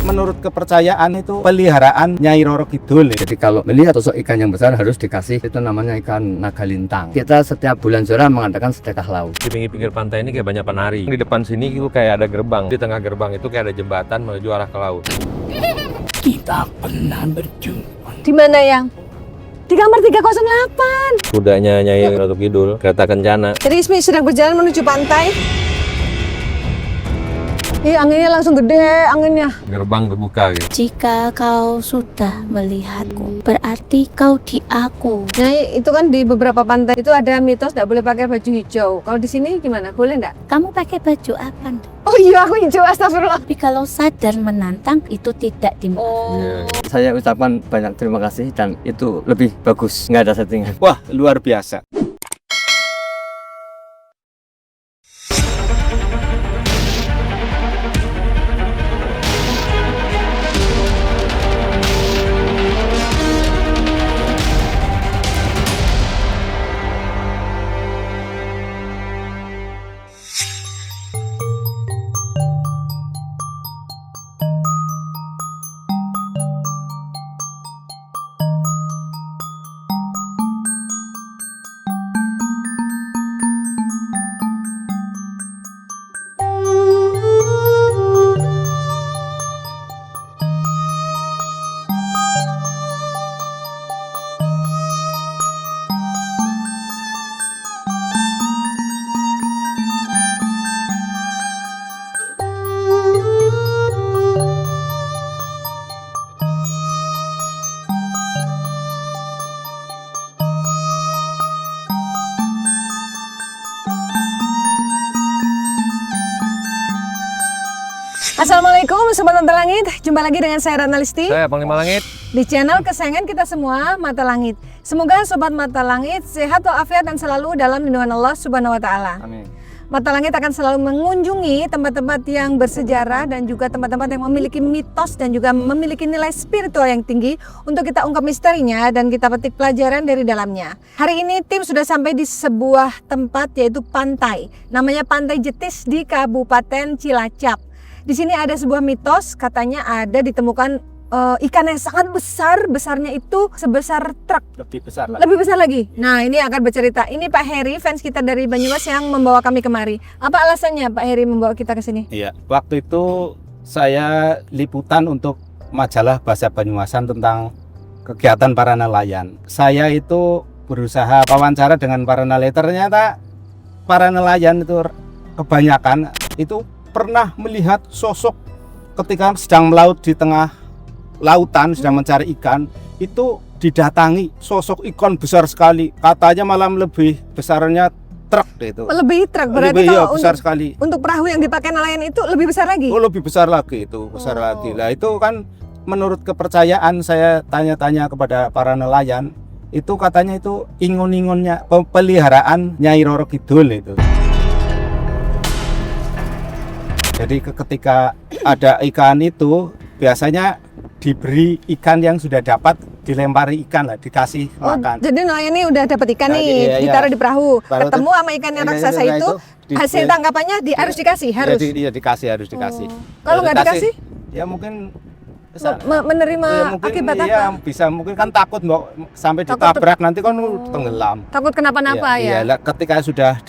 Menurut kepercayaan itu peliharaan Nyai Roro Kidul. Jadi kalau melihat sosok ikan yang besar harus dikasih, itu namanya ikan naga lintang. Kita setiap bulan Zora mengadakan sedekah laut. Di pinggir-pinggir pantai ini kayak banyak penari. Di depan sini itu kayak ada gerbang. Di tengah gerbang itu kayak ada jembatan menuju arah ke laut. Kita pernah berjumpa. Di mana yang? Di kamar 308. Kudanya Nyai Roro Kidul, kereta kencana. Jadi Ismi sedang berjalan menuju pantai. Anginnya langsung gede, anginnya. Gerbang terbuka gitu. Jika kau sudah melihatku, berarti kau di aku. Nah, itu kan di beberapa pantai itu ada mitos tidak boleh pakai baju hijau. Kalau di sini gimana? Boleh nggak? Kamu pakai baju apa? Oh iya, aku hijau, astagfirullah. Tapi kalau sadar menantang itu tidak Iya. Saya ucapkan banyak terima kasih dan itu lebih bagus, nggak ada settingan. Wah, luar biasa. Assalamualaikum Sobat Mata Langit, jumpa lagi dengan saya Ratna Listi Saya Panglima Langit. di channel kesayangan kita semua, Mata Langit. Semoga Sobat Mata Langit sehat walafiat dan selalu dalam lindungan Allah Subhanahu wa Ta'ala. Amin. Mata Langit akan selalu mengunjungi tempat-tempat yang bersejarah dan juga tempat-tempat yang memiliki mitos dan juga memiliki nilai spiritual yang tinggi untuk kita ungkap misterinya dan kita petik pelajaran dari dalamnya. Hari ini tim sudah sampai di sebuah tempat yaitu pantai. Namanya Pantai Jetis di Kabupaten Cilacap. Di sini ada sebuah mitos, katanya ada ditemukan ikan yang sangat besar, besarnya itu sebesar truk. Lebih besar lah. Lebih besar lagi. Nah, ini akan bercerita. Ini Pak Heri, fans kita dari Banyumas yang membawa kami kemari. Apa alasannya Pak Heri membawa kita ke sini? Iya, waktu itu saya liputan untuk majalah Bahasa Banyumasan tentang kegiatan para nelayan. Saya itu berusaha wawancara dengan para nelayan. Ternyata para nelayan itu kebanyakan itu pernah melihat sosok ketika sedang melaut di tengah lautan, sedang mencari ikan, itu didatangi sosok ikan besar sekali. Katanya malam lebih besarnya truk itu. Lebih truk, berarti Lebih, kalau iya, besar sekali. untuk perahu yang dipakai nelayan itu lebih besar lagi? Oh, lebih besar lagi itu, besar lagi. Lah itu kan menurut kepercayaan, saya tanya-tanya kepada para nelayan, itu katanya itu ingun-ingunnya peliharaan Nyai Roro Kidul itu. Jadi ketika ada ikan itu biasanya diberi ikan yang sudah dapat, dilempari ikan lah, dikasih makan. Jadi nelayan ini udah dapat ikan Nah, nih, iya, ditaruh iya. di perahu. Baru Ketemu sama ikan yang raksasa itu, hasil tangkapannya harus dikasih, harus. Iya, dikasih, harus dikasih. Kalau nggak dikasih? Ya mungkin Menerima ya, mungkin akibat iya, apa? bisa mungkin kan takut mbok sampai Takut ditabrak nanti kan tenggelam. Takut kenapa-napa Iya, ya? ketika sudah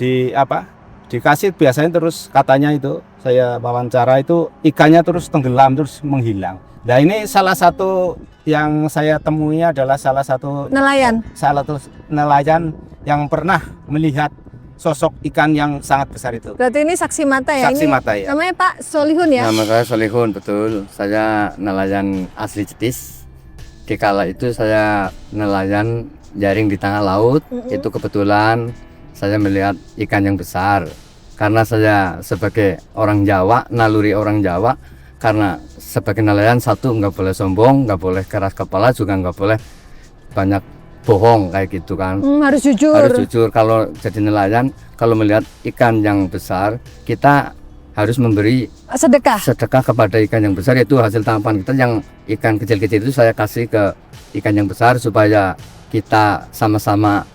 dikasih biasanya terus katanya itu saya wawancara itu ikannya terus tenggelam terus menghilang. Nah ini salah satu yang saya temui adalah salah satu Nelayan. nelayan yang pernah melihat sosok ikan yang sangat besar itu. Berarti ini saksi mata ya? Saksi Ini mata, ya. Namanya Pak Solihun ya? Nama saya Solihun, betul. Saya nelayan asli Jetis. Di kala itu saya nelayan jaring di tengah laut. Itu kebetulan saya melihat ikan yang besar. Karena saya sebagai orang Jawa, naluri orang Jawa, karena sebagai nelayan satu nggak boleh sombong, nggak boleh keras kepala, juga nggak boleh banyak bohong kayak gitu kan. Harus jujur. Harus jujur. Kalau jadi nelayan, kalau melihat ikan yang besar, kita harus memberi Sedekah. kepada ikan yang besar, yaitu hasil tangkapan kita. Yang ikan kecil-kecil itu saya kasih ke ikan yang besar supaya kita sama-sama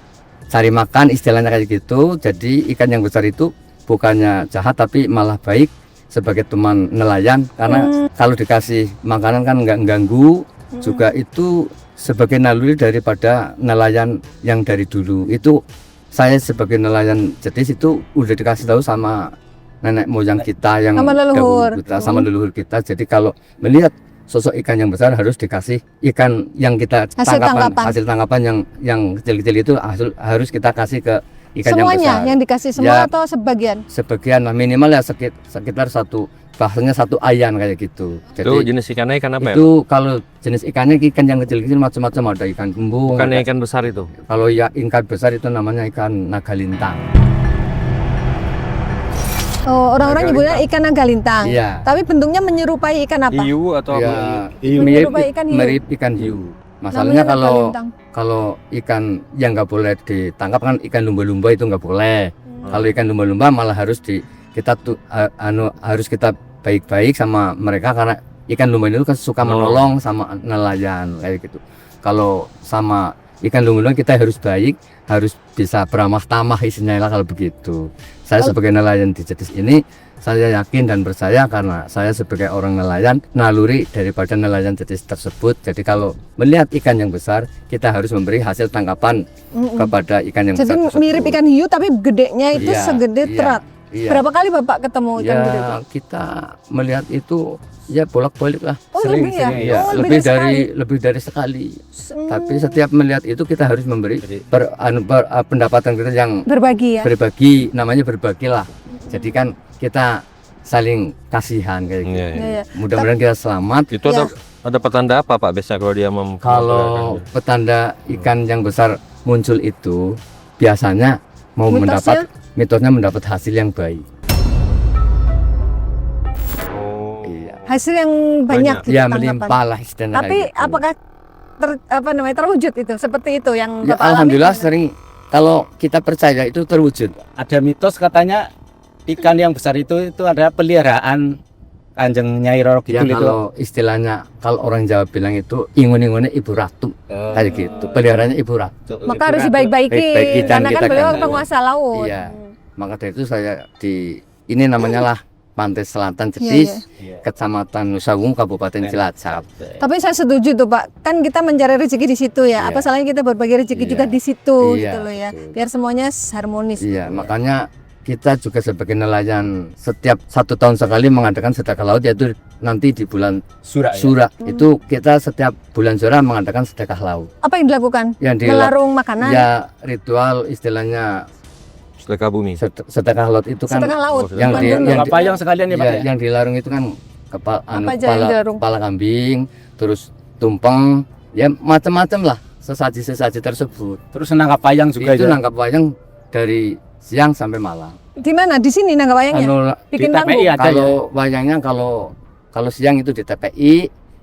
cari makan, istilahnya kayak gitu. Jadi ikan yang besar itu bukannya jahat tapi malah baik, sebagai teman nelayan, karena kalau dikasih makanan kan nggak ganggu, juga itu sebagai naluri daripada nelayan yang dari dulu. Itu saya sebagai nelayan jetis itu udah dikasih tahu sama nenek moyang kita yang Sama leluhur. dahulu kita, sama leluhur kita. Jadi kalau melihat sosok ikan yang besar harus dikasih ikan yang kita hasil tangkapan yang kecil-kecil itu harus kita kasih ke ikan Semuanya yang besar. yang dikasih semua Ya, atau sebagian? Sebagian lah, minimal ya sekitar bahasanya satu ayan kayak gitu. Itu Jadi jenis ikannya ikan apa ya? itu kalau jenis ikannya ikan yang kecil-kecil macam-macam, ada ikan kembung. Bukan ada- ikan besar itu. Kalau ya ikan besar itu namanya ikan naga lintang. Oh, orang-orang Naga nyebutnya lintang. ikan naga lintang. Iya. Tapi bentuknya menyerupai ikan apa? Hiu atau apa? Ya, Menyerupai ikan hiu. mirip ikan hiu. Namanya Masalahnya naga lintang. kalau ikan yang nggak boleh ditangkap kan ikan lumba-lumba itu nggak boleh. Kalau ikan lumba-lumba malah harus harus kita baik-baik sama mereka, karena ikan lumba itu kan suka menolong sama nelayan kayak gitu. Kalau sama ikan lumba kita harus baik, harus bisa beramah tamah isinya lah kalau begitu. Saya sebagai nelayan di Jetis ini, saya yakin dan percaya karena saya sebagai orang nelayan, naluri daripada nelayan Jetis tersebut. Jadi kalau melihat ikan yang besar, kita harus memberi hasil tangkapan kepada ikan yang Jadi besar tersebut. mirip ikan hiu tapi gedenya itu Iya, segede iya, terat. iya. Berapa kali Bapak ketemu ikan Ya gede itu? kita melihat itu ya bolak-balik lah. Oh, sering, lebih ya? sering, Iya, Oh, lebih dari sekali. Tapi setiap melihat itu kita harus memberi pendapatan kita yang berbagi ya. berbagi, namanya berbagi lah. Jadi kan kita saling kasihan kayak gitu. Iya, iya. Iya, iya. Mudah-mudahan kita selamat. Itu ada petanda apa Pak biasanya kalau dia Kalau petanda ikan yang besar muncul itu biasanya mau Mitosnya? mitosnya mendapat hasil yang baik. Oh. Iya. Hasil yang banyak gitu Ya tangkapan. melimpah lah istilahnya. Tapi kayak gitu. apakah terwujud itu seperti itu yang Ya, Bapak alami? alhamdulillah sering kalau kita percaya itu terwujud. Ada mitos katanya ikan yang besar itu adalah peliharaan Kanjeng Nyai Roro Ya Kidul itu. kalau istilahnya kalau orang Jawa bilang itu ingun-ingunnya ibu ratu kayak gitu. Peliharaannya ibu ratu. Maka harus dibaik-baiki Baik-baiki dan karena kan kita beliau kan- penguasa laut. Iya. Maka dari itu saya ini namanya lah Pantai Selatan Iya, Jetis, iya. Kecamatan Nusawung, Kabupaten Cilacap. Tapi saya setuju tuh Pak, kan kita mencari rezeki di situ ya. Iya. Apa salahnya kita berbagi rezeki Iya. juga di situ Iya, gitu loh ya. betul. Biar semuanya harmonis. Iya, makanya kita juga sebagai nelayan setiap 1 tahun sekali mengadakan sedekah laut, yaitu nanti di bulan Surak. Ya? Sura itu kita setiap bulan Sura mengadakan sedekah laut. Apa yang dilakukan? Yang Melarung makanan. ya ritual istilahnya sedekah bumi. sedekah laut itu kan Sedekah laut. yang bukan di- gunung. yang Apa yang sekalian ya Pak? ya, Ya? yang dilarung itu kan Apa aja yang dilarung? kepala kambing, terus tumpeng, ya macam-macam lah sesaji-sesaji tersebut. Terus nangkap payang juga Itu ya? nangkap wayang dari siang sampai malam. Di mana? Di sini nangkap wayangnya? Anu, Bikin di TPI panggung. ada ya? kalau wayangnya kalau siang itu di TPI,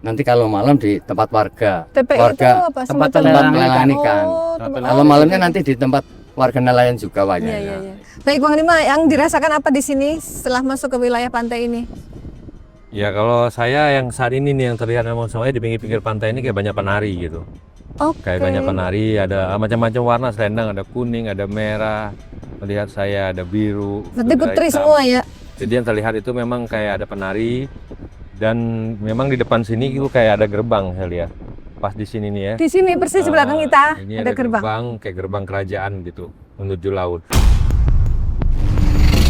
nanti kalau malam di tempat warga. TPI warga itu apa? tempat Semacam- tempat Pelelangan pelelangan ikan. Oh, tempat- Kalau malamnya nanti di tempat warga nelayan juga Iya, wayangnya. iya, iya. Baik Bang Rima, yang dirasakan apa di sini setelah masuk ke wilayah pantai ini? Ya kalau saya yang saat ini nih yang terlihat memang semuanya di pinggir-pinggir pantai ini kayak banyak penari gitu. Oke. Kayak banyak penari, ada macam-macam warna selendang, ada kuning, ada merah. Melihat saya ada biru. Berarti ada putri hitam. semua ya? Jadi yang terlihat itu memang kayak ada penari dan memang di depan sini itu kayak ada gerbang saya lihat. Pas di sini nih ya. Di sini persis di belakang kita Ini ada gerbang. kayak gerbang kerajaan gitu menuju laut.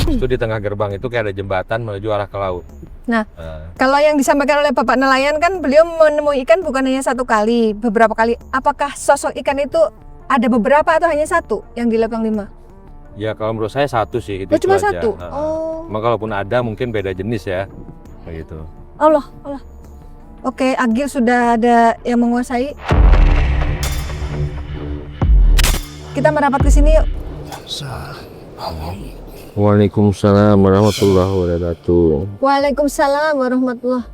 Itu di tengah gerbang itu kayak ada jembatan menuju arah ke laut. Nah, kalau yang disampaikan oleh Bapak nelayan kan beliau menemui ikan bukan hanya satu kali, beberapa kali. Apakah sosok ikan itu ada beberapa atau hanya satu yang di Lepang 5? Ya kalau menurut saya satu sih itu. Oh, cuma aja. satu? Nah, Oh. Emang kalaupun ada mungkin beda jenis ya. Kayak gitu. Allah, Allah. Oke, Agil sudah ada yang menguasai. Kita merapat ke sini yuk. Waalaikumsalam warahmatullahi wabarakatuh. Waalaikumsalam warahmatullahi.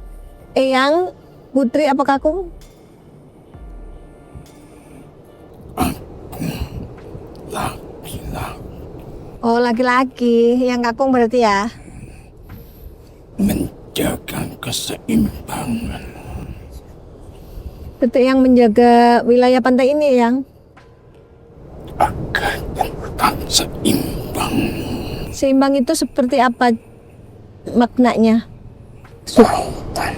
Eyang, Putri apa kakung? Oh, laki-laki. Yang kakung berarti ya? Menjaga keseimbangan. Betul, yang menjaga wilayah pantai ini, Yang. Agar tetap seimbang. Seimbang itu seperti apa? maknanya? lautan,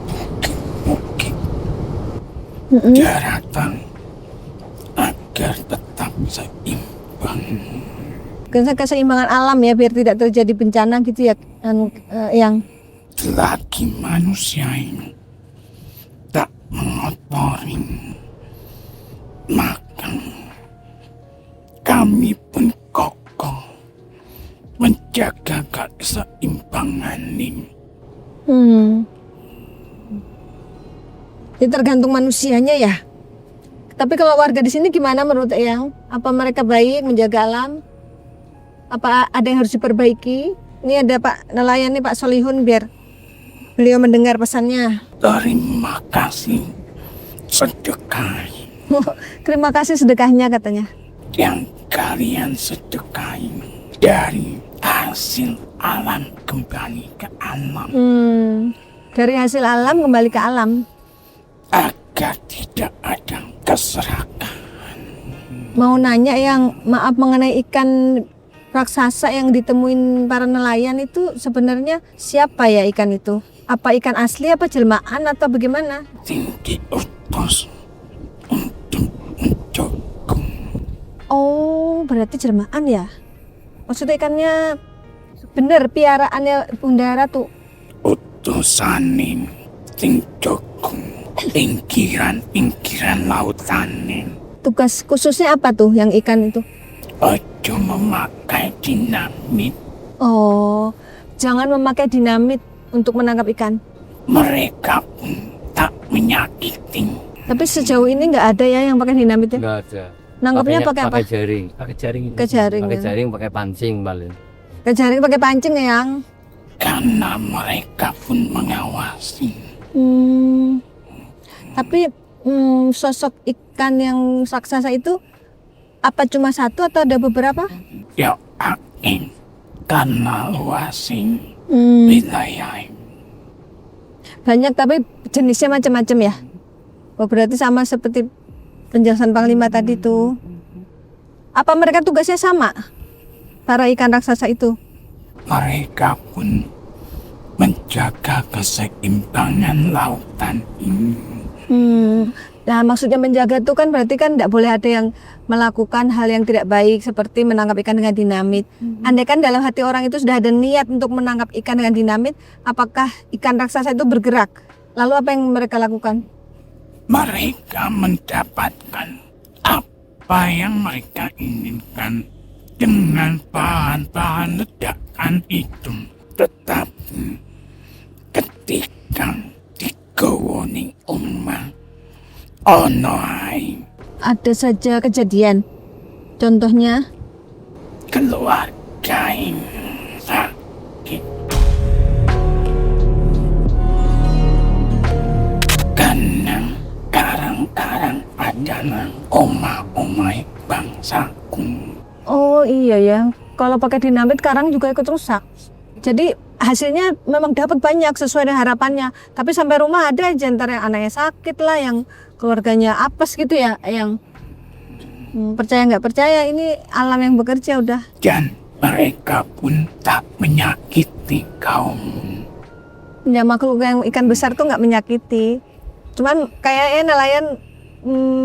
bukit-bukit, daratan agar tetap seimbang. Keseimbangan alam ya, biar tidak terjadi bencana gitu ya, yang Selagi manusia ini tak mengotori, maka kami pun kokoh menjaga keseimbangan ini. Ini tergantung manusianya ya. Tapi kalau warga di sini gimana menurut Eyang? Apa mereka baik menjaga alam? Apa ada yang harus diperbaiki? Ini ada Pak nelayan nih, Pak Solihun, biar beliau mendengar pesannya. Terima kasih sedekah Terima kasih sedekahnya katanya. yang kalian sedekahi dari hasil alam kembali ke alam, Dari hasil alam kembali ke alam. agar tidak ada keserakahan. Mau nanya yang maaf mengenai ikan raksasa yang ditemuin para nelayan itu sebenarnya siapa ya ikan itu? Apa ikan asli, apa jelmaan atau bagaimana? Tinggi utus untuk menjogong. Oh, berarti jelmaan ya? Maksudnya ikannya bener piaraannya Bunda Ratu. Utusanin sing jogong pinggiran lautan. Tugas khususnya apa tuh yang ikan itu? Ojo memakai dinamit. Oh, jangan memakai dinamit untuk menangkap ikan. Mereka pun tak menyakiti. Tapi sejauh ini nggak ada ya yang pakai dinamit ya? Enggak ada. Nangkapnya pakai apa? Pakai jaring. Pakai jaring. Pakai jaring. Pakai Ya. jaring, pakai pancing paling. Pakai jaring, pakai pancing ya, Yang. Karena mereka pun mengawasi. Tapi sosok ikan yang raksasa itu apa cuma satu atau ada beberapa? Ya aing karena luasin Hmm, wilayah. banyak tapi jenisnya macam-macam ya. Oh, berarti sama seperti penjelasan Panglima tadi tuh. Apa mereka tugasnya sama? Para ikan raksasa itu? Mereka pun menjaga keseimbangan lautan ini. Nah, maksudnya menjaga itu kan berarti kan tidak boleh ada yang melakukan hal yang tidak baik seperti menangkap ikan dengan dinamit. Andai kan dalam hati orang itu sudah ada niat untuk menangkap ikan dengan dinamit, apakah ikan raksasa itu bergerak? Lalu apa yang mereka lakukan? Mereka mendapatkan apa yang mereka inginkan dengan bahan-bahan ledakan itu. Tetapi ketika digowoning omah ono ae Ada saja kejadian. Contohnya, keluarga ini sakit karena karang-karang adalah omah-omah bangsaku. oh iya ya, kalau pakai dinamit karang juga ikut rusak. Jadi hasilnya memang dapat banyak sesuai dengan harapannya. Tapi sampai rumah ada aja ntar yang anaknya sakit lah, yang keluarganya apes gitu ya, yang percaya nggak percaya ini alam yang bekerja udah. Dan mereka pun tak menyakiti kaum. Ya makhluk yang ikan besar tuh nggak menyakiti. Cuman kayaknya nelayan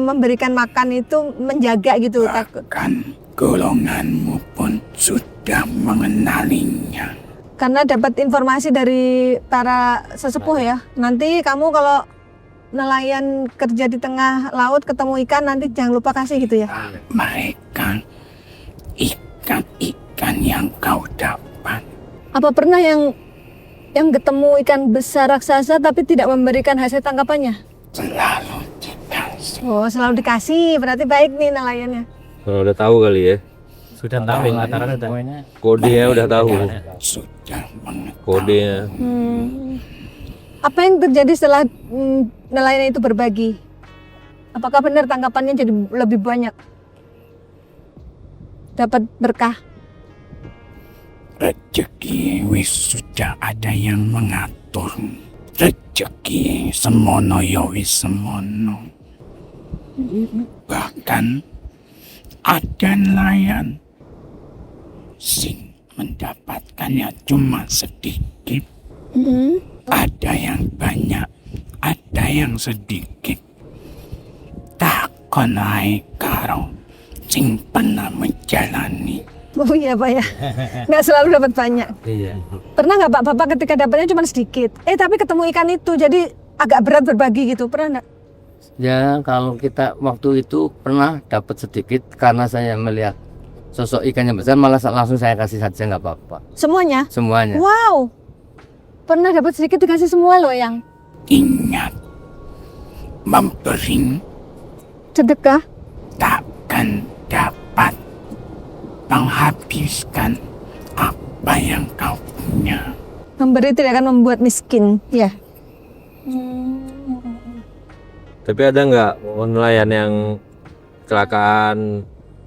memberikan makan itu menjaga gitu, takut. Bahkan golonganmu pun sudah mengenalinya. Karena dapat informasi dari para sesepuh ya. Nanti kamu kalau nelayan kerja di tengah laut ketemu ikan, nanti jangan lupa kasih gitu ya. Mereka ikan-ikan yang kau dapat. Apa pernah yang ketemu ikan besar raksasa tapi tidak memberikan hasil tangkapannya? Selalu dikasih. Oh, selalu dikasih. Berarti baik nih nelayannya. Kalau udah tahu kali ya. Sudah tahu antara Kodenya udah tahu. Sudah mengetahui. Kodenya. Apa yang terjadi setelah nelayan itu berbagi? Apakah benar tangkapannya jadi lebih banyak? Dapat berkah? Rezeki wis sudah ada yang mengatur. Rezeki semono ya wis semono. Bahkan ada nelayan sing mendapatkannya cuma sedikit. sedikit, Mm-mm. ada yang banyak, ada yang sedikit. Takon ae karo sing pernah menjalani. Oh iya Pak ya, nggak selalu dapat banyak. Iya. Pernah nggak Pak, Bapak ketika dapatnya cuma sedikit, tapi ketemu ikan itu jadi agak berat berbagi gitu, pernah nggak? Ya kalau kita waktu itu pernah dapat sedikit karena saya melihat sosok ikan yang besar, malah langsung saya kasih saja nggak apa-apa. Semuanya? Semuanya. Wow, pernah dapat sedikit dikasih semua loh yang Ingat, memberi sedekah. takkan dapat menghabiskan apa yang kau punya. Memberi tidak akan membuat miskin, ya. Tapi ada nggak nelayan yang kecelakaan,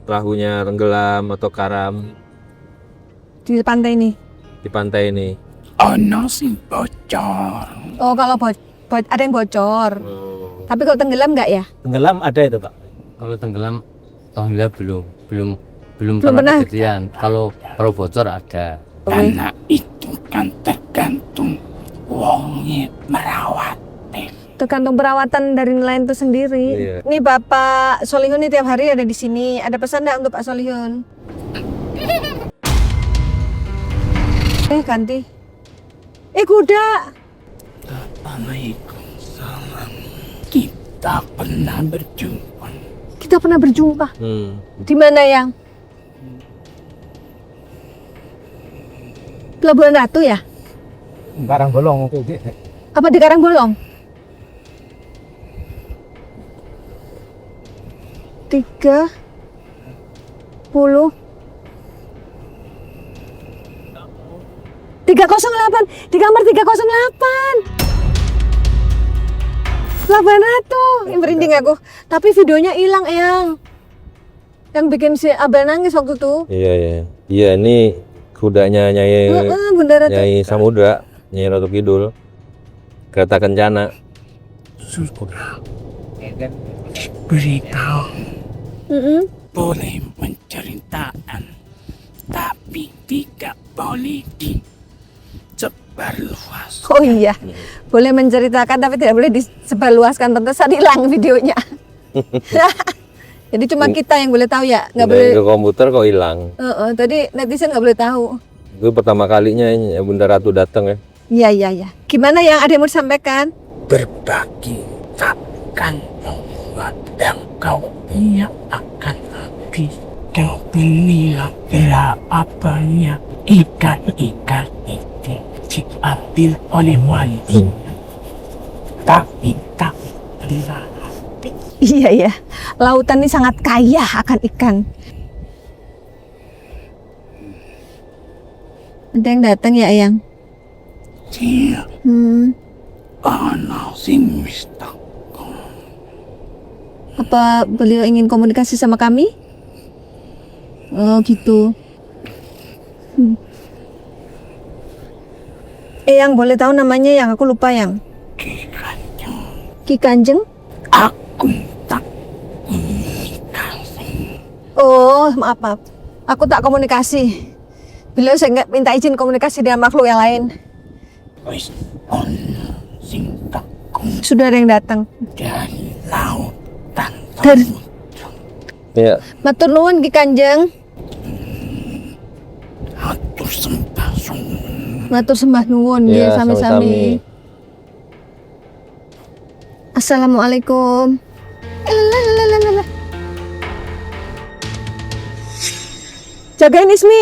perahunya tenggelam atau karam Di pantai ini. di pantai ini? Ono sing bocor. Oh kalau ada yang bocor. Tapi kalau tenggelam nggak ya? Tenggelam ada itu Pak. Kalau tenggelam, alhamdulillah belum Belum pernah pernah. kejadian. Kalau perahu bocor ada. Karena itu kan tergantung wonge merawat. Tergantung perawatan dari nelayan itu sendiri. Iya. Ini Bapak Solihun ini tiap hari ada di sini. Ada pesan nggak untuk Pak Solihun? Ganti. Kuda. Waalaikumsalam. Kita pernah berjumpa. Kita pernah berjumpa. Hmm. Di mana yang? Pelabuhan Ratu ya? Karangbolong. Apa di Karangbolong? 308 di kamar 308 Pelabuhan Ratu. Yang merinding aku. Tapi videonya hilang yang bikin si Abel nangis waktu itu. Iya iya. Iya ini kudanya Nyai Bunda Ratu. Nyai Samudra, Nyai Ratu Kidul. Kereta Kencana. Sudah beritahu boleh menceritakan, tapi tidak boleh disebarluas. Oh iya, boleh menceritakan tapi tidak boleh disebarluaskan. Tentu saja hilang videonya. Jadi cuma kita yang boleh tahu ya, nggak boleh. Ke komputer kok hilang. Tadi netizen nggak boleh tahu. Itu pertama kalinya ya Bunda Ratu datang ya. Iya. Gimana yang ada yang mau disampaikan? Berbagi takkan membuat yang kau punya akan habis. Kau belilah berapa banyak ikan-ikan itu diambil oleh walinya, tapi tak pernah habis. Iya. Lautan ini sangat kaya akan ikan. Ada yang datang ya, Ayang? Dia ana sing wis tak. Apa beliau ingin komunikasi sama kami? Oh gitu. Yang boleh tahu namanya yang aku lupa yang Ki Kanjeng? Aku tak komunikasi. Oh maaf. Aku tak komunikasi. Beliau saya nggak minta izin komunikasi dengan makhluk yang lain. Wis ana sing tak Sudah ada yang datang. dari lautan. Dari Iya. Matur nuwun Ki Kanjeng. Atur sembah suwun. Matur sembah nuwun Iya, ya sami-sami. Assalamualaikum. Lalalala. Jagain Ismi.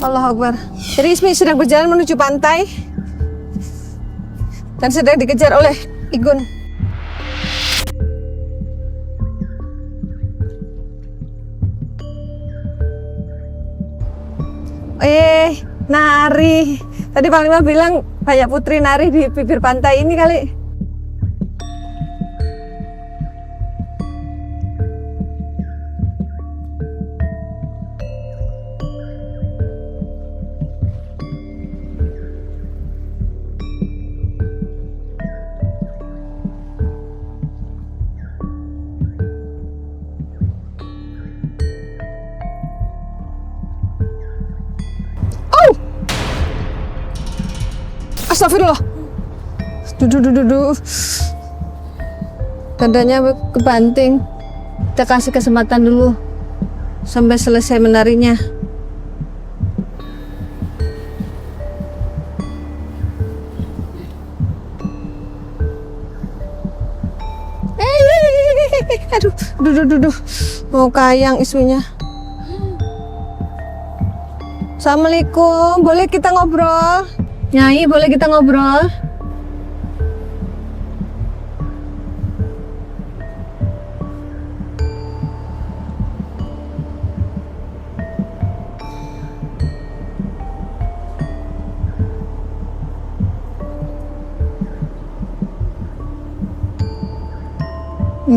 Allahu Akbar. Jadi Ismi sedang berjalan menuju pantai dan sedang dikejar oleh Igun. Nari. Tadi Panglima bilang banyak putri nari di bibir pantai ini kali. Astagfirullah. Duduk. Dadanya kebanting. Kita kasih kesempatan dulu sampai selesai menarinya. Aduh, duduk. Mau kayang isunya. Assalamualaikum, boleh kita ngobrol? Nyai, boleh kita ngobrol?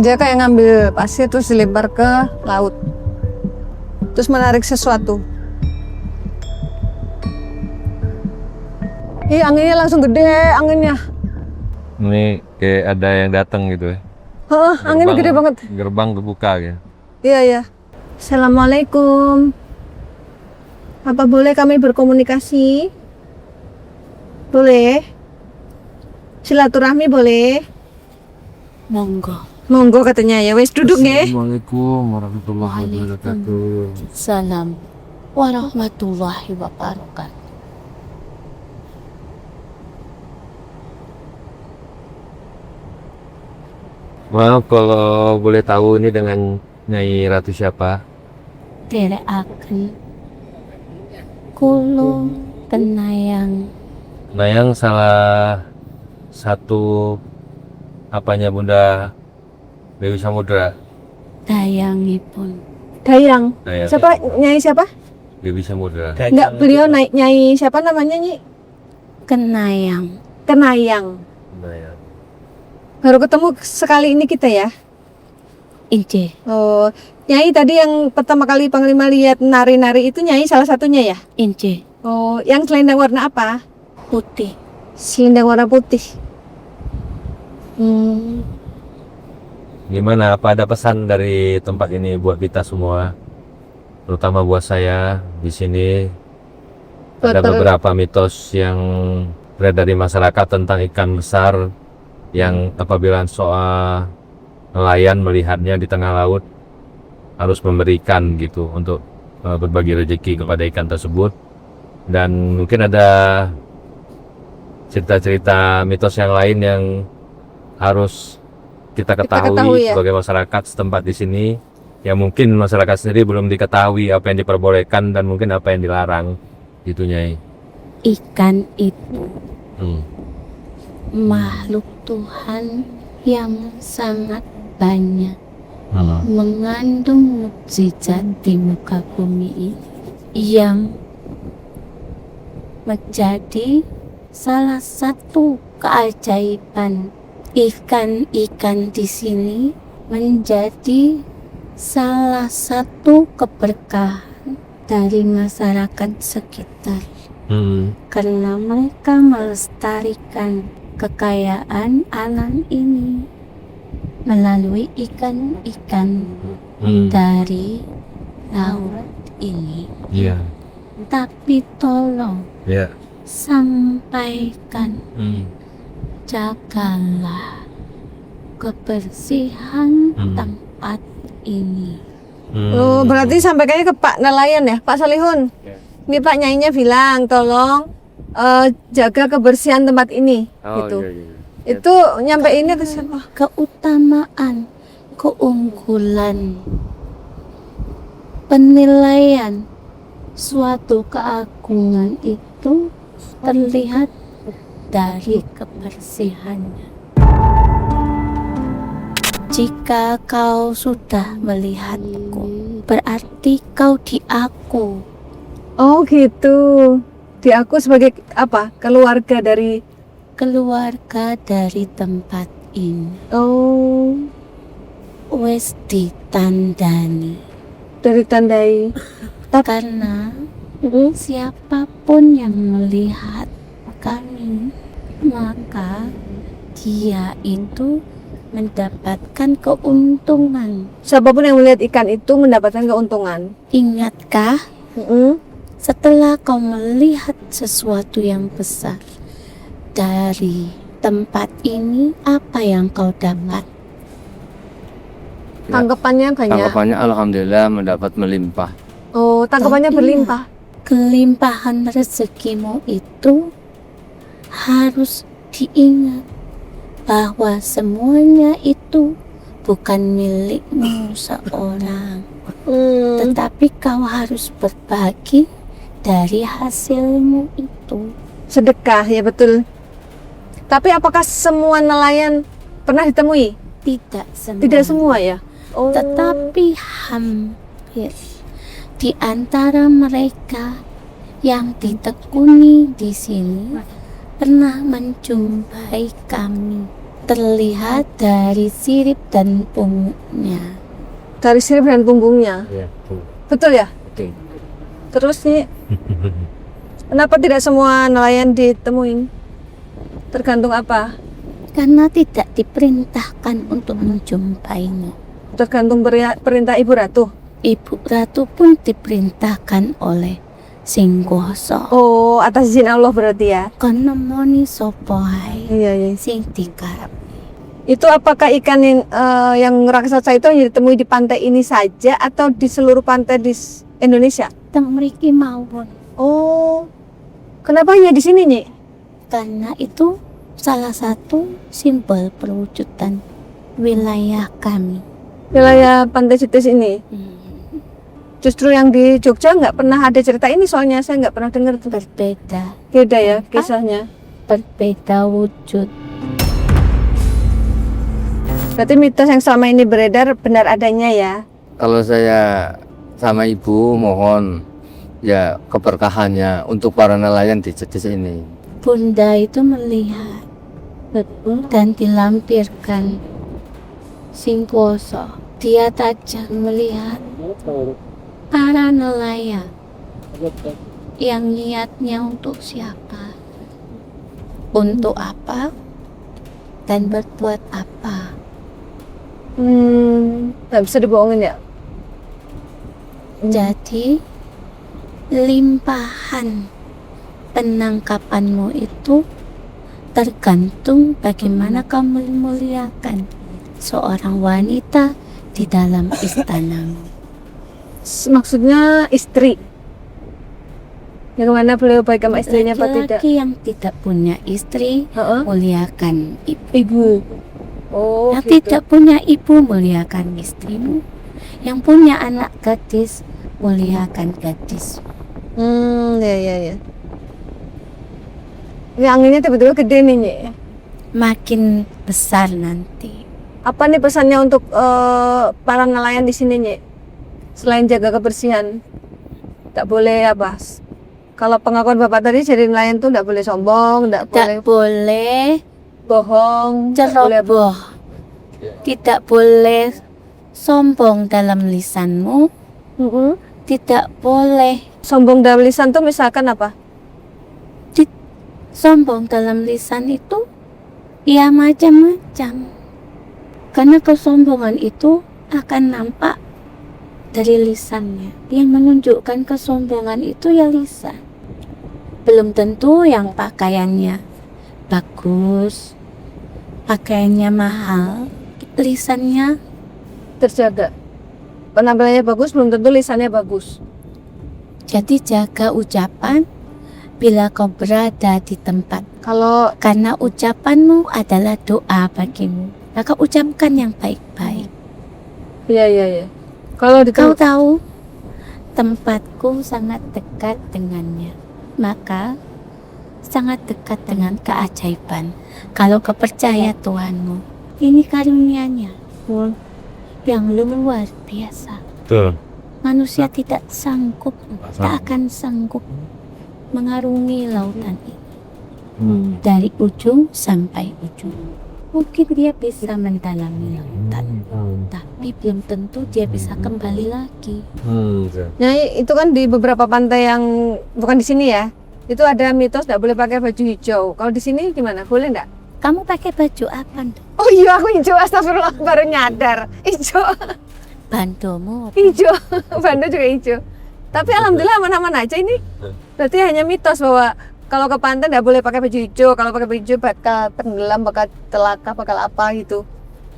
Dia kayak ngambil pasir terus dilempar ke laut. Terus menarik sesuatu. Ih, anginnya langsung gede, anginnya. Ini kayak ada yang datang gitu ya. Heeh, anginnya gede banget. Gerbang kebuka gitu. Iya. Assalamualaikum. Apa boleh kami berkomunikasi? Boleh? Silaturahmi boleh? Monggo katanya ya, wes duduk nggih. Assalamualaikum warahmatullahi wabarakatuh. Salam warahmatullahi wabarakatuh. Maaf kalau boleh tahu ini dengan Nyai Ratu siapa? Tere akan kulo kenayang Nayang salah satu apanya Bunda Dewi Samudra. dayangipun Dayang. Nayang Siapa? Nyai siapa? Dewi Samudra. Enggak, beliau nyai siapa namanya, Nyi? kenayang Kenayang. Nayang. Baru ketemu sekali ini kita ya. ince Oh, Nyai tadi yang pertama kali Panglima lihat nari-nari itu Nyai salah satunya ya? ince Oh, yang selendang warna apa? putih Selendang warna putih. Gimana? Apa ada pesan dari tempat ini buat kita semua? Terutama buat saya di sini. Ada beberapa mitos yang beredar di masyarakat tentang ikan besar yang apabila soal nelayan melihatnya di tengah laut harus memberikan gitu untuk berbagi rezeki kepada ikan tersebut. Dan mungkin ada cerita-cerita mitos yang lain yang harus kita ketahui ya? sebagai masyarakat setempat di sini, yang mungkin masyarakat sendiri belum diketahui apa yang diperbolehkan dan mungkin apa yang dilarang gitu, Nyai. ikan itu Hmm. makhluk Tuhan yang sangat banyak mengandung mukjizat di muka bumi ini yang menjadi salah satu keajaiban. Ikan-ikan di sini menjadi salah satu keberkahan dari masyarakat sekitar karena mereka melestarikan kekayaan alam ini melalui ikan-ikan dari laut ini. Iya. Tapi tolong Iya. sampaikan, jagalah kebersihan tempat ini. Oh, berarti sampaikannya ke Pak Nelayan ya, Pak Salihun. Ini Pak Nyainya bilang tolong jaga kebersihan tempat ini gitu. Iya. Itu nyampe ini ke siapa? Keutamaan, keunggulan, penilaian suatu keagungan itu terlihat dari kebersihannya. Jika kau sudah melihatku, berarti kau di aku. Oh gitu. Di aku sebagai apa? Keluarga dari. Keluarga dari tempat ini. Oh, Wes ditandani. dari tandai. Karena siapapun yang melihat kami, maka dia itu mendapatkan keuntungan. Siapapun yang melihat ikan itu mendapatkan keuntungan. Ingatkah, setelah kau melihat sesuatu yang besar, Dari tempat ini apa yang kau dapat? Tanggapannya banyak. Tanggapannya alhamdulillah mendapat melimpah. Oh, tanggapannya Tapi berlimpah. Kelimpahan rezekimu itu harus diingat bahwa semuanya itu bukan milikmu seorang, tetapi kau harus berbagi dari hasilmu itu. Sedekah, ya betul. Tapi apakah semua nelayan pernah ditemui? Tidak semua. Tidak semua ya? Oh. Tetapi hampir di antara mereka yang ditekuni di sini pernah menjumpai kami. Terlihat dari sirip dan punggungnya. Dari sirip dan punggungnya. Ya, Betul ya? betul. Terus nih, kenapa tidak semua nelayan ditemuin? Tergantung apa? Karena tidak diperintahkan untuk menjumpainya. Tergantung perintah Ibu Ratu. Ibu Ratu pun diperintahkan oleh Singgoso. Oh, atas izin Allah berarti ya? Kono moni sopohai Iya, iya. sing dikarep. Itu apakah ikan yang raksasa itu hanya ditemui di pantai ini saja atau di seluruh pantai di Indonesia? Teng mriki mawon. Oh, kenapa hanya di sini, Nyi? Karena itu salah satu simbol perwujudan wilayah kami. Wilayah Pantai Sitis ini. Justru yang di Jogja nggak pernah ada cerita ini, soalnya saya nggak pernah dengar tuh. Berbeda, Beda ya kisahnya. berbeda wujud. Berarti mitos yang selama ini beredar benar adanya ya? Kalau saya sama ibu mohon ya keberkahannya untuk para nelayan di Cetis ini. Bunda itu melihat dan dilampirkan Singgoso. Dia tajam melihat para nelayan yang niatnya untuk siapa, untuk apa, dan berbuat apa. Nggak bisa dibohongin ya? Jadi limpahan penangkapanmu itu tergantung bagaimana kamu memuliakan seorang wanita di dalam istanamu. Maksudnya istri. Yang mana beliau baik sama istrinya apa tidak? Laki-laki yang tidak punya istri Heeh. muliakan ibu. Ibu. Oh, Yang gitu. tidak punya ibu muliakan istrimu. Yang punya anak gadis muliakan gadis. Ya ya ya. Ini anginnya tiba-tiba gede nih, Nyi. Makin besar nanti. Apa nih pesannya untuk para nelayan di sini, Nyi? Selain jaga kebersihan, tak boleh apa? Kalau pengakuan Bapak tadi jadi nelayan tuh tidak boleh sombong, tidak boleh Tidak boleh bohong, tidak boleh ceroboh. Tidak boleh sombong dalam lisanmu. Tidak boleh sombong dalam lisan tuh misalkan apa? sombong dalam lisan itu ya macam-macam. Karena kesombongan itu akan nampak dari lisannya. Yang menunjukkan kesombongan itu ya lisan. Belum tentu yang pakaiannya bagus, pakaiannya mahal, lisannya Terjaga. Penampilannya bagus belum tentu lisannya bagus. jadi jaga ucapan bila kau berada di tempat. Kalau Karena ucapanmu adalah doa bagimu. Maka ucapkan yang baik-baik. iya iya iya. Kalau di Kau tahu tempatku sangat dekat dengannya. Maka sangat dekat dengan keajaiban. Kalau kau percaya Tuhanmu, ini karunianya yang luar biasa. Betul. Manusia tidak sanggup, tak akan sanggup mengarungi lautan ini dari ujung sampai ujung. Mungkin dia bisa mendalami lautan, tapi belum tentu dia bisa kembali lagi. Nyai, itu kan di beberapa pantai yang bukan di sini ya. Itu ada mitos tidak boleh pakai baju hijau. Kalau di sini gimana? Boleh enggak? Kamu pakai baju apa? Nduk? Oh iya, aku hijau. Astagfirullah, baru nyadar. Hijau. Bandomu Hijau. Bando juga hijau. Tapi alhamdulillah aman-aman aja ini. Berarti hanya mitos bahwa kalau ke pantai nggak boleh pakai baju hijau. Kalau pakai baju hijau bakal tenggelam, bakal celaka, bakal apa gitu.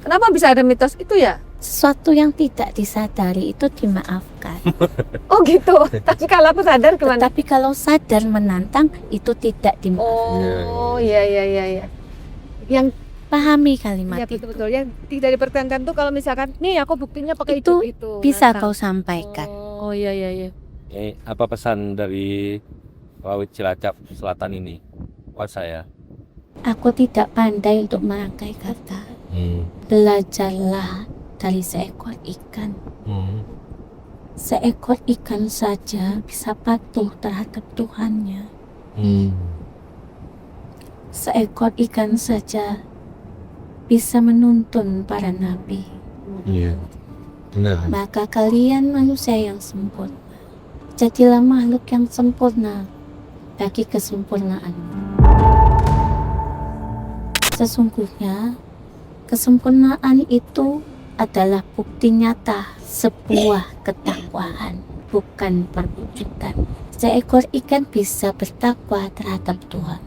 Kenapa bisa ada mitos itu ya? Sesuatu yang tidak disadari itu dimaafkan. Oh gitu. Tapi kalau aku sadar gimana? Tapi kalau sadar menantang itu tidak dimaafkan. Oh iya. Yang Pahami kalimat ya, itu. betul. Yang tidak dipertahankan tuh kalau misalkan nih aku buktinya pakai Itu itu. Bisa Nantang. kau sampaikan. Oh iya. Ini apa pesan dari Wawit Cilacap Selatan ini buat saya? Aku tidak pandai untuk merangkai kata. Belajarlah dari seekor ikan. Seekor ikan saja bisa patuh terhadap Tuhannya. Seekor ikan saja bisa menuntun para nabi. Iya. Benar. Maka kalian manusia yang sempurna, jadilah makhluk yang sempurna bagi kesempurnaan. Sesungguhnya kesempurnaan itu adalah bukti nyata sebuah ketakwaan, bukan perwujudan. Seekor ikan bisa bertakwa terhadap Tuhan.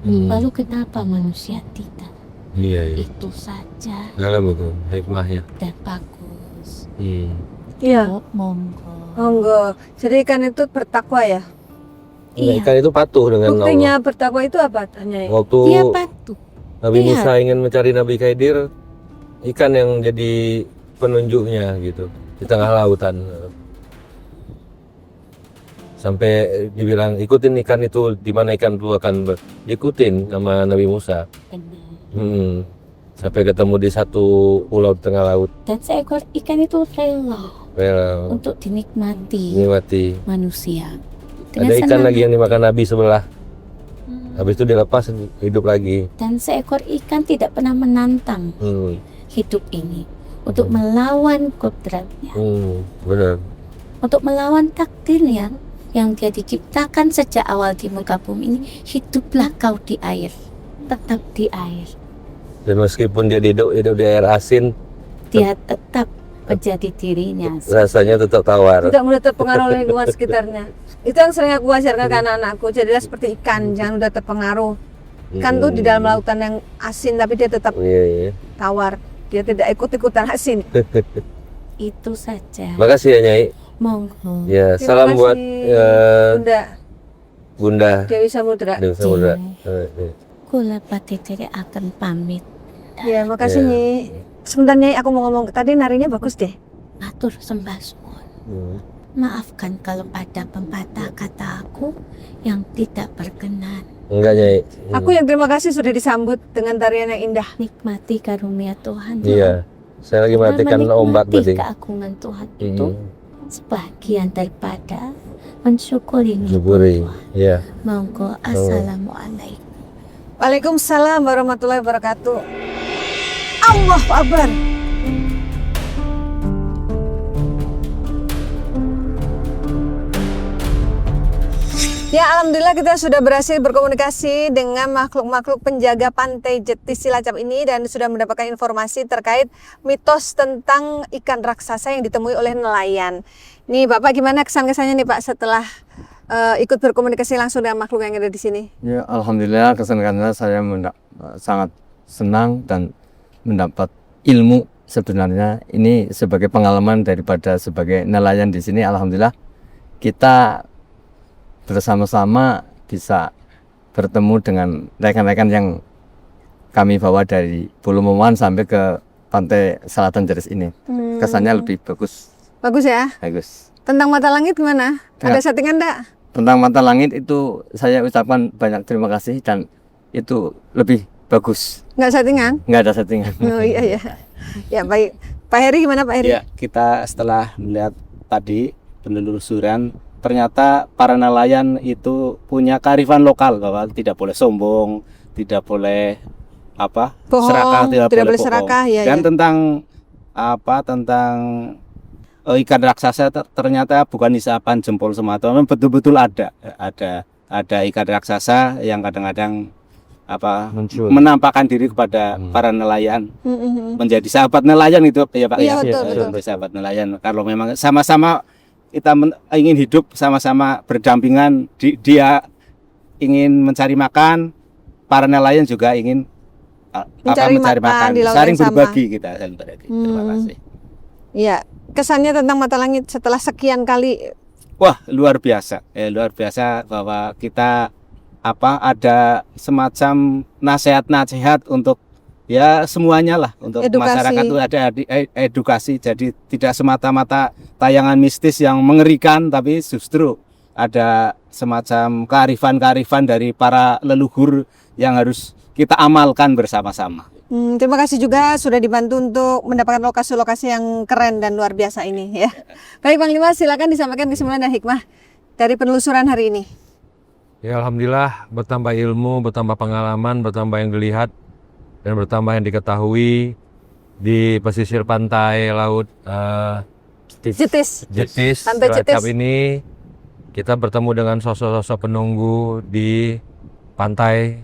Lalu kenapa manusia tidak? Iya. Itu saja Dalam itu hikmahnya. dan bagus. Iya. Oh, monggo. Monggo. Jadi ikan itu bertakwa ya? Iya, Ikan itu patuh dengan Buktinya Allah. bertakwa itu apa? Tanya. Waktu dia patuh. Nabi Lihat. Musa ingin mencari Nabi Khidir, ikan yang jadi penunjuknya gitu di tengah lautan. Sampai dibilang ikutin ikan itu, di mana ikan itu akan ikutin sama Nabi Musa. Benar. Sampai ketemu di satu pulau di tengah laut. Dan seekor ikan itu rela Well, untuk dinikmati nikmati. manusia. Ada ikan senang lagi yang dimakan Nabi sebelah. hati. Habis itu dilepas hidup lagi. Dan seekor ikan tidak pernah menantang hidup ini untuk melawan kodratnya, Benar. untuk melawan takdirnya yang dia diciptakan sejak awal di muka bumi ini. Hiduplah kau di air, tetap di air. Dan meskipun dia hidup di air asin, Dia tetap menjadi dirinya. rasanya tetap tawar. Tidak mudah terpengaruh oleh lingkungan sekitarnya. Itu yang sering aku ajarkan ke anak-anakku. Jadilah seperti ikan, jangan mudah terpengaruh. Ikan tuh di dalam lautan yang asin, tapi dia tetap Iya. tawar. Dia tidak ikut-ikutan asin. Itu saja. Makasih ya Nyai. Monggo. Ya, Terima salam kasih, buat Bunda Bunda Dewi Samudra. Dewi Samudra. Kula pati tidak akan pamit. Ya, makasih Ya. Nyi. Sebentar Nyai, aku mau ngomong. Tadi narinya bagus deh. Matur sembah suwun. Maafkan kalau pada pepatah kata aku yang tidak berkenan. Enggak Nyai. Aku yang terima kasih sudah disambut dengan tarian yang indah. Nikmati karunia Tuhan. Iya. Saya lagi matikan ombak Menikmati tadi. keagungan Tuhan itu sebagian daripada mensyukuri Syukuri. nikmat. Iya. Monggo. Assalamualaikum. Waalaikumsalam warahmatullahi wabarakatuh. Allahu Akbar. Ya, alhamdulillah kita sudah berhasil berkomunikasi dengan makhluk-makhluk penjaga pantai Jetis Cilacap ini dan sudah mendapatkan informasi terkait mitos tentang ikan raksasa yang ditemui oleh nelayan. Nih Bapak, gimana kesan-kesannya nih Pak setelah ikut berkomunikasi langsung dengan makhluk yang ada di sini? Ya, alhamdulillah kesenangannya saya sangat senang dan mendapat ilmu sebenarnya. Ini sebagai pengalaman daripada sebagai nelayan di sini. Alhamdulillah kita bersama-sama bisa bertemu dengan rekan-rekan yang kami bawa dari Pulau Moman sampai ke pantai Selatan Jetis ini. Kesannya lebih bagus. Bagus ya. Bagus. Tentang mata langit gimana? Ada settingan enggak? Tentang mata langit itu saya ucapkan banyak terima kasih dan itu lebih bagus. Enggak settingan? Nggak ada settingan. Oh iya ya. Ya baik. Pak Heri gimana Pak Heri? Ya, kita setelah melihat tadi penelusuran, ternyata para nelayan itu punya kearifan lokal bahwa tidak boleh sombong, tidak boleh Bohong, serakah, tidak boleh bohong. serakah, ya, Dan ya. tentang ikan raksasa ternyata bukan isapan jempol semata, memang betul-betul ada ikan raksasa yang kadang-kadang Muncul. menampakkan diri kepada para nelayan, menjadi sahabat nelayan itu ya Pak. Iya, Ya, betul. menjadi sahabat nelayan. Kalau memang sama-sama kita ingin hidup sama-sama berdampingan, dia ingin mencari makan, para nelayan juga ingin mencari makan. di laut Saling yang sama. berbagi kita. Terima kasih. Iya, kesannya tentang mata langit setelah sekian kali. Wah, luar biasa. Luar biasa bahwa kita ada semacam nasihat-nasihat untuk ya semuanya lah, untuk Edukasi. masyarakat itu ada edukasi. Jadi tidak semata-mata tayangan mistis yang mengerikan, tapi justru ada semacam kearifan-kearifan dari para leluhur yang harus kita amalkan bersama-sama. Terima kasih juga sudah dibantu untuk mendapatkan lokasi-lokasi yang keren dan luar biasa ini ya. Baik Panglima, silakan disampaikan kesimpulan dan hikmah dari penelusuran hari ini. Ya alhamdulillah, bertambah ilmu, bertambah pengalaman, bertambah yang dilihat dan bertambah yang diketahui di pesisir pantai laut Jetis. Pantai Cilacap Jetis. ini. Kita bertemu dengan sosok-sosok penunggu di pantai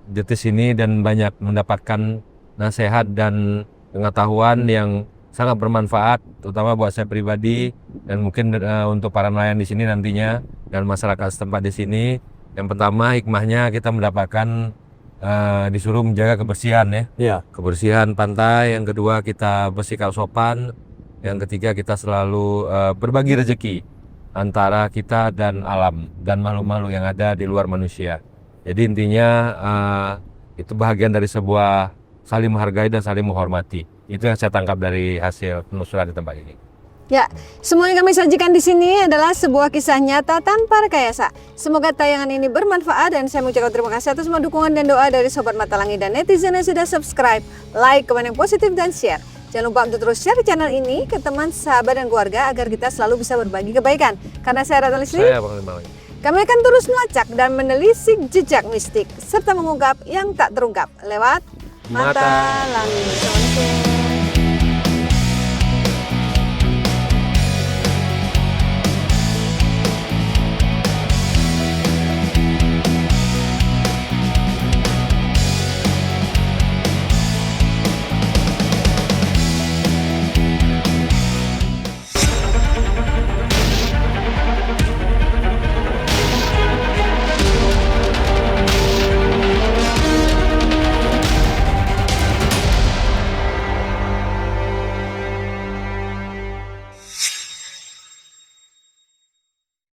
Jetis ini dan banyak mendapatkan nasihat dan pengetahuan yang sangat bermanfaat, terutama buat saya pribadi dan mungkin untuk para nelayan di sini nantinya dan masyarakat setempat di sini. Yang pertama hikmahnya kita mendapatkan disuruh menjaga kebersihan ya. Kebersihan pantai. Yang kedua kita bersikap sopan. Yang ketiga kita selalu berbagi rezeki antara kita dan alam dan makhluk-makhluk yang ada di luar manusia. Jadi intinya itu bahagian dari sebuah saling menghargai dan saling menghormati. Itu yang saya tangkap dari hasil penelusuran di tempat ini. Ya, semua yang kami sajikan di sini adalah sebuah kisah nyata tanpa rekayasa. Semoga tayangan ini bermanfaat dan saya mengucapkan terima kasih atas semua dukungan dan doa dari Sobat Mata Langit dan netizen yang sudah subscribe, like, komen yang positif dan share. Jangan lupa untuk terus share channel ini ke teman, sahabat, dan keluarga agar kita selalu bisa berbagi kebaikan. Karena saya Ratna Lisli, kami akan terus melacak dan menelisik jejak mistik serta mengungkap yang tak terungkap lewat Mata Langit.